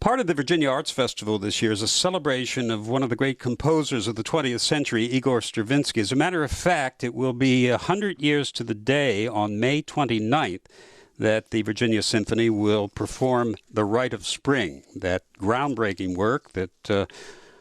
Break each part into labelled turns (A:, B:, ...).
A: Part of the Virginia Arts Festival this year is a celebration of one of the great composers of the 20th century, Igor Stravinsky. As a matter of fact, it will be 100 years to the day on May 29th that the Virginia Symphony will perform the Rite of Spring, that groundbreaking work that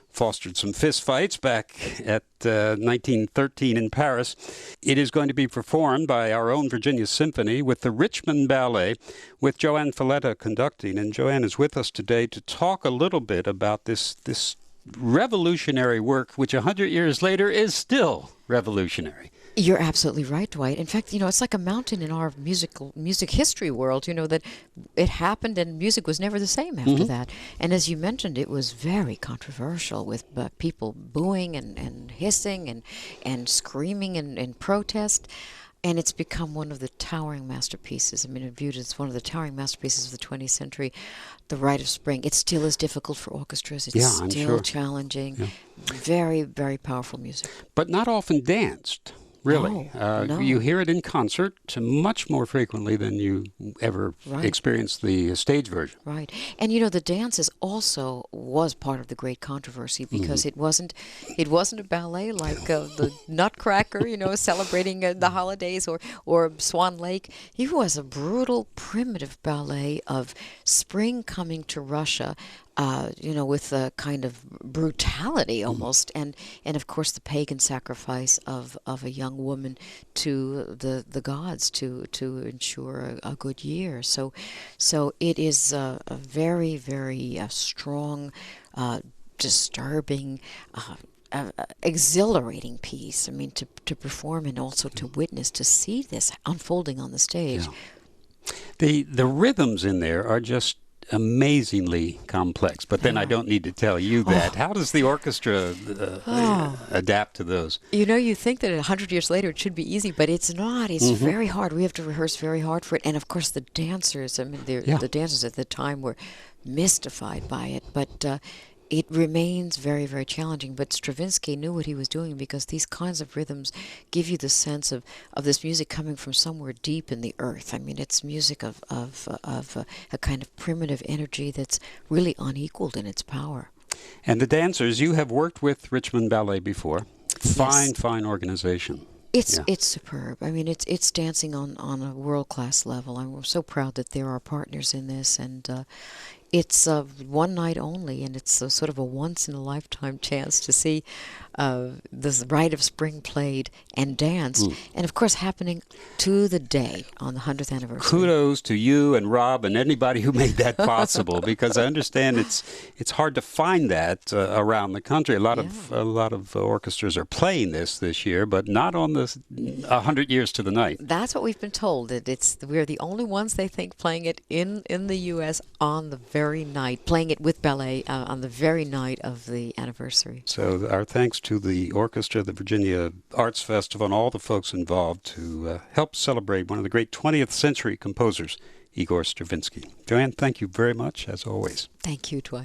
A: fostered some fistfights back at 1913 in Paris. It is going to be performed by our own Virginia Symphony with the Richmond Ballet, with Joanne Falletta conducting. And Joanne is with us today to talk a little bit about this revolutionary work, which 100 years later is still revolutionary.
B: You're absolutely right, Dwight. In fact, it's like a mountain in our music history world, that it happened and music was never the same after that. And as you mentioned, it was very controversial with people booing and hissing and screaming in protest. And it's become one of the towering masterpieces. I mean, it's viewed as one of the towering masterpieces of the 20th century, the Rite of Spring. It still is difficult for orchestras. It's still challenging. Yeah. Very, very powerful music.
A: But not often danced. Really.
B: No.
A: You hear it in concert much more frequently than you ever experienced the stage version.
B: Right. And the dances also was part of the great controversy because it wasn't a ballet like the Nutcracker, celebrating the holidays or Swan Lake. It was a brutal, primitive ballet of spring coming to Russia, with a kind of brutality almost, and of course the pagan sacrifice of a young woman to the gods to ensure a good year. So it is a very, very strong, disturbing, exhilarating piece. I mean, to perform and also to witness, to see this unfolding on the stage.
A: Yeah. The rhythms in there are just amazingly complex, but then I don't need to tell you that. How does the orchestra adapt to those?
B: You think that 100 years later it should be easy, but it's not. It's very hard. We have to rehearse very hard for it. And of course the dancers, the dancers at the time were mystified by it, but it remains very, very challenging. But Stravinsky knew what he was doing because these kinds of rhythms give you the sense of this music coming from somewhere deep in the earth. I mean, it's music of a kind of primitive energy that's really unequaled in its power.
A: And the dancers, you have worked with Richmond Ballet before. Fine organization.
B: It's superb. I mean, it's dancing on a world-class level. I'm so proud that there are partners in this, and it's one night only, and it's sort of a once-in-a-lifetime chance to see this Rite of Spring played and danced, and of course happening to the day on the 100th anniversary.
A: Kudos to you and Rob and anybody who made that possible, because I understand it's hard to find that around the country. A lot of orchestras are playing this year, but not on the 100 years to the night.
B: That's what we've been told. That we're the only ones, they think, playing it in the U.S. on the very night, playing it with ballet on the very night of the anniversary.
A: So our thanks to the orchestra, the Virginia Arts Festival, and all the folks involved to help celebrate one of the great 20th century composers, Igor Stravinsky. Joanne, thank you very much, as always.
B: Thank you, Dwight.